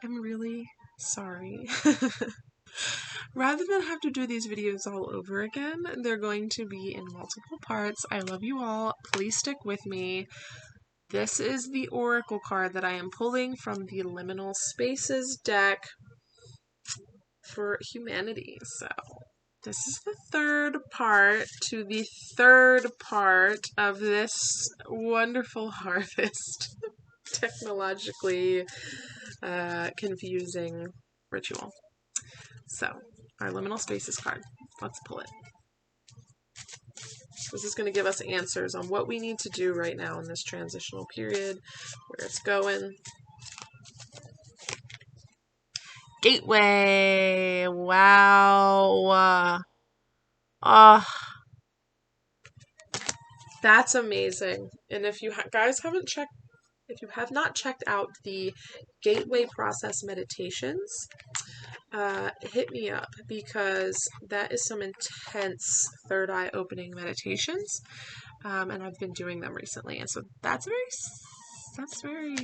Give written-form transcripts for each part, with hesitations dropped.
am really sorry. Rather than have to do these videos all over again, they're going to be in multiple parts. I love you all. Please stick with me. This is the Oracle card that I am pulling from the Liminal Spaces deck for humanity. So this is the third part to the third part of this wonderful harvest. Technologically confusing ritual. So, our Liminal Spaces card. Let's pull it. This is going to give us answers on what we need to do right now in this transitional period, where it's going. Gateway! Wow! That's amazing. And if you guys haven't checked, if you have not checked out the Gateway Process meditations, hit me up, because that is some intense third eye opening meditations, and I've been doing them recently, and so that's very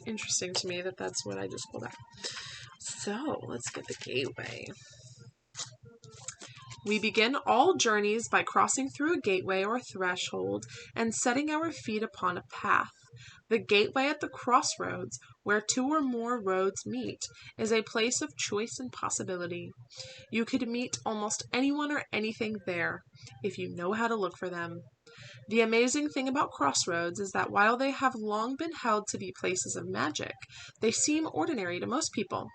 interesting to me that that's what I just pulled out. So let's get the gateway. We begin all journeys by crossing through a gateway or threshold and setting our feet upon a path. The gateway at the crossroads, where two or more roads meet, is a place of choice and possibility. You could meet almost anyone or anything there, if you know how to look for them. The amazing thing about crossroads is that while they have long been held to be places of magic, they seem ordinary to most people.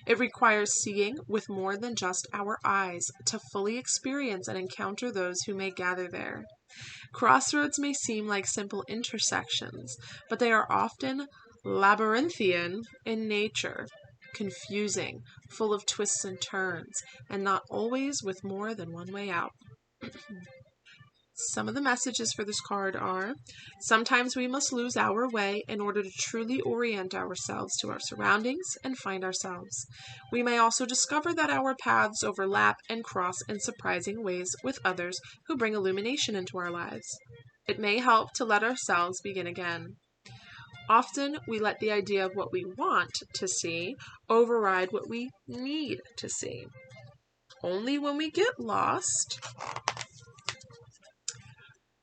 It requires seeing with more than just our eyes to fully experience and encounter those who may gather there. Crossroads may seem like simple intersections, but they are often labyrinthian in nature, confusing, full of twists and turns, and not always with more than one way out. Some of the messages for this card are: sometimes we must lose our way in order to truly orient ourselves to our surroundings and find ourselves. We may also discover that our paths overlap and cross in surprising ways with others who bring illumination into our lives. It may help to let ourselves begin again. Often we let the idea of what we want to see override what we need to see. Only when we get lost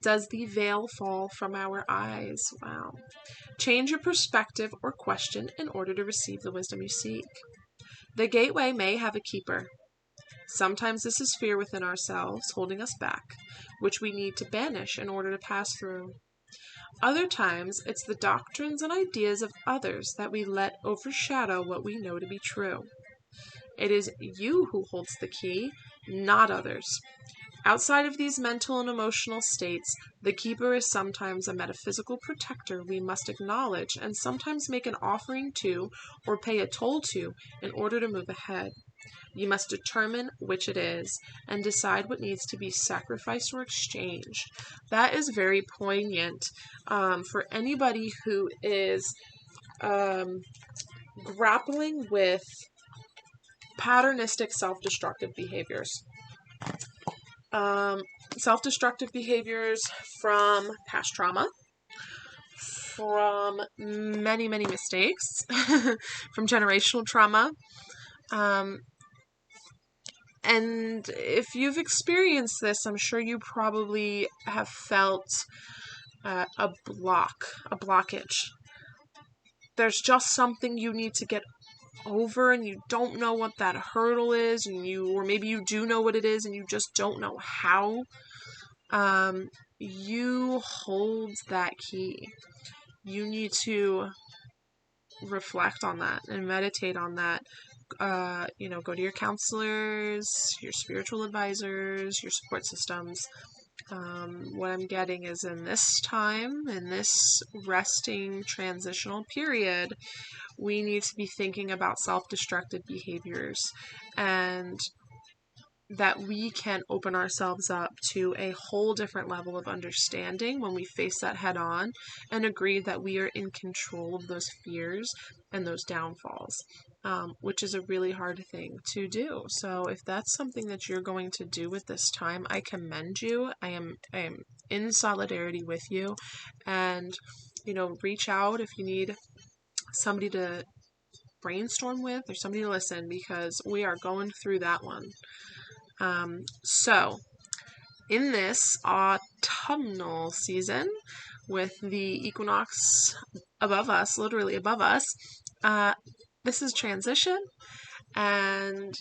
does the veil fall from our eyes. Wow. Change your perspective or question in order to receive the wisdom you seek. The gateway may have a keeper. Sometimes this is fear within ourselves holding us back, which we need to banish in order to pass through. Other times, it's the doctrines and ideas of others that we let overshadow what we know to be true. It is you who holds the key, not others. Outside of these mental and emotional states, the keeper is sometimes a metaphysical protector we must acknowledge and sometimes make an offering to or pay a toll to in order to move ahead. You must determine which it is and decide what needs to be sacrificed or exchanged. That is very poignant for anybody who is grappling with patternistic self-destructive behaviors. Self-destructive behaviors from past trauma, from many mistakes, from generational trauma. And if you've experienced this, I'm sure you probably have felt a blockage. There's just something you need to get over and you don't know what that hurdle is, or maybe you do know what it is and you just don't know how. You hold that key. You need to reflect on that and meditate on that. Go to your counselors, your spiritual advisors, your support systems. What I'm getting is in this time, in this resting transitional period, we need to be thinking about self-destructive behaviors, and that we can open ourselves up to a whole different level of understanding when we face that head on and agree that we are in control of those fears and those downfalls, which is a really hard thing to do. So if that's something that you're going to do with this time, I commend you. I am in solidarity with you, and reach out if you need somebody to brainstorm with or somebody to listen, because we are going through that one. So in this autumnal season, with the equinox above us, literally above us, this is transition, and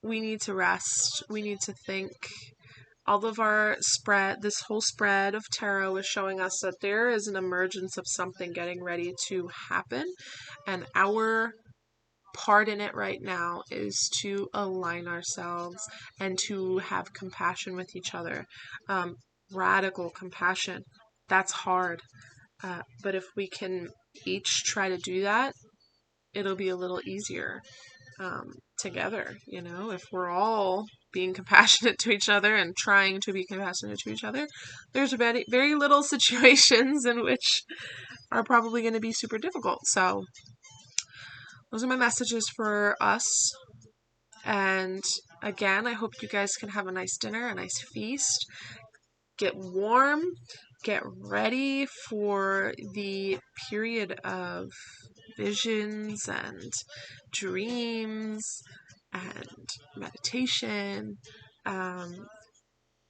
we need to rest. We need to think. All of our this whole spread of tarot is showing us that there is an emergence of something getting ready to happen, and our part in it right now is to align ourselves and to have compassion with each other. Radical compassion. That's hard. But if we can each try to do that, it'll be a little easier together. If we're all being compassionate to each other and trying to be compassionate to each other, there's very, very little situations in which are probably going to be super difficult. So those are my messages for us. And again, I hope you guys can have a nice dinner, a nice feast. Get warm, get ready for the period of visions and dreams and meditation.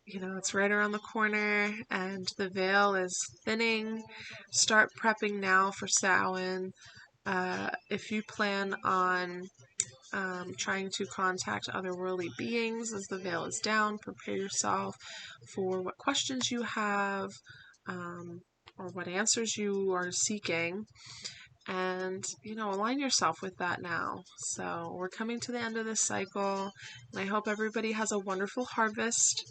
It's right around the corner, and the veil is thinning. Start prepping now for Samhain. If you plan on trying to contact otherworldly beings as the veil is down, prepare yourself for what questions you have, or what answers you are seeking, and align yourself with that now. So we're coming to the end of this cycle, and I hope everybody has a wonderful harvest.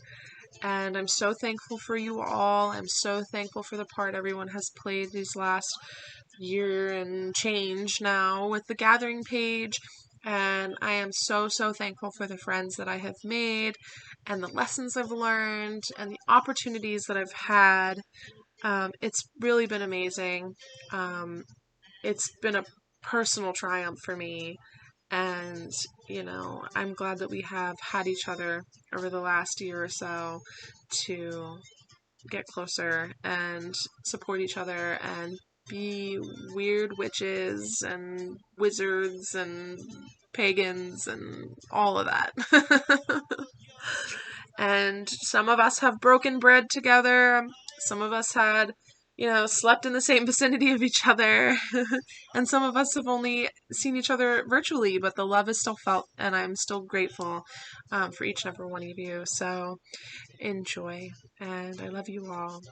And I'm so thankful for you all. I'm so thankful for the part everyone has played these last year and change now with the gathering page. And I am so, so thankful for the friends that I have made, and the lessons I've learned, and the opportunities that I've had. It's really been amazing. It's been a personal triumph for me. And, I'm glad that we have had each other over the last year or so to get closer and support each other and be weird witches and wizards and pagans and all of that. And some of us have broken bread together. Some of us had, slept in the same vicinity of each other. And some of us have only seen each other virtually, but the love is still felt, and I'm still grateful for each and every one of you. So enjoy, and I love you all.